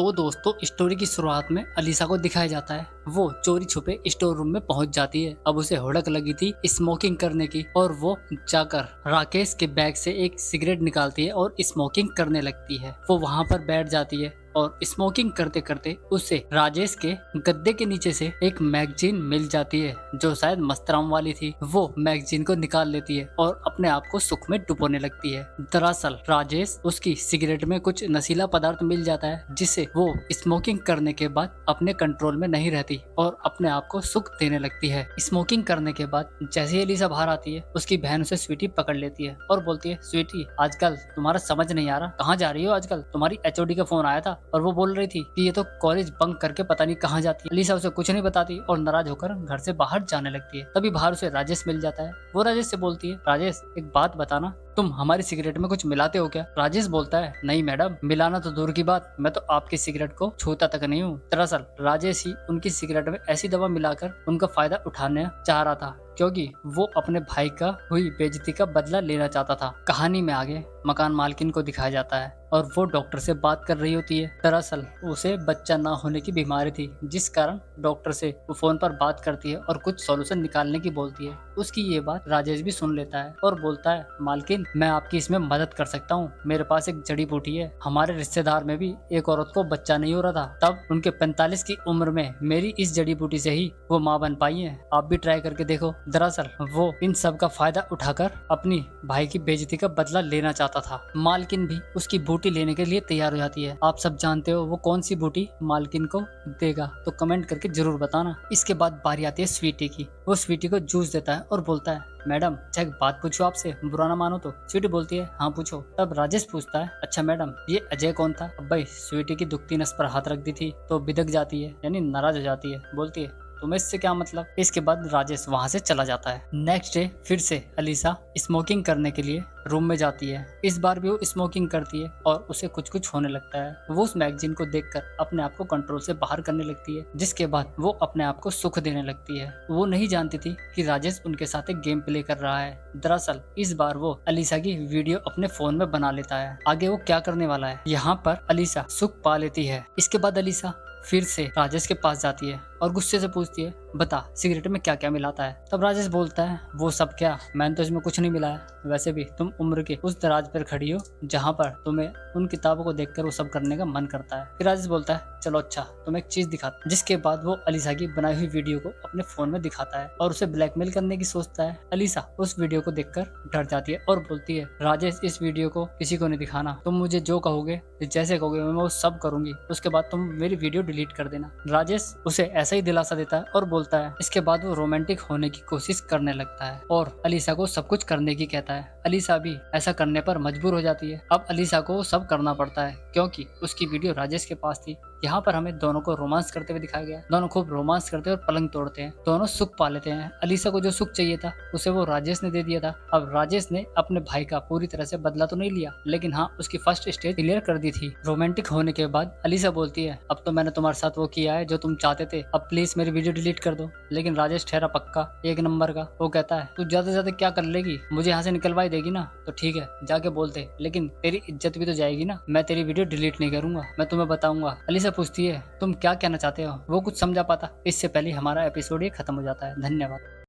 तो दोस्तों स्टोरी की शुरुआत में अलीसा को दिखाया जाता है वो चोरी छुपे स्टोर रूम में पहुंच जाती है। अब उसे हुड़क लगी थी स्मोकिंग करने की और वो जाकर राकेश के बैग से एक सिगरेट निकालती है और स्मोकिंग करने लगती है। वो वहां पर बैठ जाती है और स्मोकिंग करते करते उसे राजेश के गद्दे के नीचे से एक मैगजीन मिल जाती है जो शायद मस्तराम वाली थी। वो मैगजीन को निकाल लेती है और अपने आप को सुख में डुबोने लगती है। दरअसल राजेश उसकी सिगरेट में कुछ नशीला पदार्थ मिल जाता है जिससे वो स्मोकिंग करने के बाद अपने कंट्रोल में नहीं रहती और अपने आप को सुख देने लगती है। स्मोकिंग करने के बाद जैसे ही एलिसा बाहर आती है उसकी बहन उसे स्वीटी पकड़ लेती है और बोलती है, स्वीटी आजकल तुम्हारा समझ नहीं आ रहा, कहाँ जा रही हो आजकल? तुम्हारी एचओडी का फोन आया था और वो बोल रही थी कि ये तो कॉलेज बंक करके पता नहीं कहाँ जाती है। एलिसा उसे कुछ नहीं बताती और नाराज होकर घर से बाहर जाने लगती है। तभी बाहर उसे राजेश मिल जाता है। वो राजेश से बोलती है, राजेश एक बात बताना, तुम हमारी सिगरेट में कुछ मिलाते हो क्या? राजेश बोलता है, नहीं मैडम, मिलाना तो दूर की बात, मैं तो आपकी सिगरेट को छूता तक नहीं हूँ। दरअसल राजेश ही उनकी सिगरेट में ऐसी दवा मिलाकर उनका फायदा उठाने चाह रहा था क्योंकि वो अपने भाई का हुई बेइज्जती का बदला लेना चाहता था। कहानी में आगे मकान मालकिन को दिखाया जाता है और वो डॉक्टर से बात कर रही होती है। दरअसल उसे बच्चा ना होने की बीमारी थी जिस कारण डॉक्टर से वो फोन पर बात करती है और कुछ सॉल्यूशन निकालने की बोलती है। उसकी ये बात राजेश भी सुन लेता है और बोलता है, मालकिन मैं आपकी इसमें मदद कर सकता हूँ, मेरे पास एक जड़ी बूटी है। हमारे रिश्तेदार में भी एक औरत को बच्चा नहीं हो रहा था, तब उनके 45 की उम्र में मेरी इस जड़ी बूटी से ही वो माँ बन पाई है, आप भी ट्राई करके देखो। दरअसल वो इन सब का फायदा उठाकर अपनी भाई की बेइज्जती का बदला लेना चाहता था। मालकिन भी उसकी बूटी लेने के लिए तैयार हो जाती है। आप सब जानते हो वो कौन सी बूटी मालकिन को देगा तो कमेंट करके जरूर बताना। इसके बाद बारी आती है स्वीटी की। वो स्वीटी को जूस देता है और बोलता है, मैडम एक बात पूछो आपसे, बुरा ना मानो तो। स्वीटी बोलती है, हाँ पूछो। तब राजेश पूछता है, अच्छा मैडम ये अजय कौन था? अब भाई स्वीटी की दुखती नस पर हाथ रख दी थी तो बिदक जाती है, यानी नाराज हो जाती है। बोलती है, तुम्हें इससे क्या मतलब? इसके बाद राजेश वहां से चला जाता है। नेक्स्ट डे फिर से अलीसा स्मोकिंग करने के लिए रूम में जाती है। इस बार भी वो स्मोकिंग करती है और उसे कुछ कुछ होने लगता है। वो उस मैगजीन को देखकर अपने आप को कंट्रोल से बाहर करने लगती है जिसके बाद वो अपने आप को सुख देने लगती है। वो नहीं जानती थी कि राजेश उनके साथ एक गेम प्ले कर रहा है। दरअसल इस बार वो अलीसा की वीडियो अपने फोन में बना लेता है। आगे वो क्या करने वाला है यहाँ पर अलीसा सुख पा लेती है। इसके बाद अलीसा फिर से राजेश के पास जाती है और गुस्से से पूछती है, बता सिगरेट में क्या क्या मिलाता है? तब राजेश बोलता है, वो सब क्या, मैंने तो इसमें कुछ नहीं मिलाया। वैसे भी तुम उम्र के उस दराज पर खड़ी हो जहाँ पर तुम्हें उन किताबों को देखकर वो सब करने का मन करता है। फिर राजेश बोलता है, चलो अच्छा तुम्हें एक चीज दिखाता। जिसके बाद वो अलीसा की बनाई हुई वीडियो को अपने फोन में दिखाता है और उसे ब्लैकमेल करने की सोचता है। अलीसा उस वीडियो को देखकर डर जाती है और बोलती है, राजेश इस वीडियो को किसी को नहीं दिखाना, तुम मुझे जो कहोगे जैसे कहोगे मैं वो सब करूंगी, उसके बाद तुम मेरी वीडियो डिलीट कर देना। राजेश उसे ऐसा ही दिलासा देता है और बोलता है। इसके बाद वो रोमांटिक होने की कोशिश करने लगता है और अलीसा को सब कुछ करने की कहता है। अलीसा भी ऐसा करने पर मजबूर हो जाती है। अब अलीसा को सब करना पड़ता है क्योंकि उसकी वीडियो राजेश के पास थी। यहाँ पर हमें दोनों को रोमांस करते हुए दिखाया गया। दोनों खूब रोमांस करते हैं और पलंग तोड़ते हैं। दोनों सुख पा लेते हैं। अलीसा को जो सुख चाहिए था उसे वो राजेश ने दे दिया था। अब राजेश ने अपने भाई का पूरी तरह से बदला तो नहीं लिया लेकिन हाँ उसकी फर्स्ट स्टेज क्लियर कर दी थी। रोमांटिक होने के बाद अलीसा बोलती है, अब तो मैंने तुम्हारे साथ वो किया है जो तुम चाहते थे, अब प्लीज मेरी वीडियो डिलीट कर दो। लेकिन राजेश ठहरा पक्का एक नंबर का। वो कहता है, तू ज्यादा से ज्यादा क्या कर लेगी, मुझे यहाँ से निकलवा ही देगी ना, तो ठीक है जाके बोलते, लेकिन तेरी इज्जत भी तो जाएगी ना। मैं तेरी वीडियो डिलीट नहीं करूंगा, मैं तुम्हें बताऊंगा। अलीसा पूछती है, तुम क्या कहना चाहते हो? वो कुछ समझा पाता इससे पहले हमारा एपिसोड ये खत्म हो जाता है। धन्यवाद।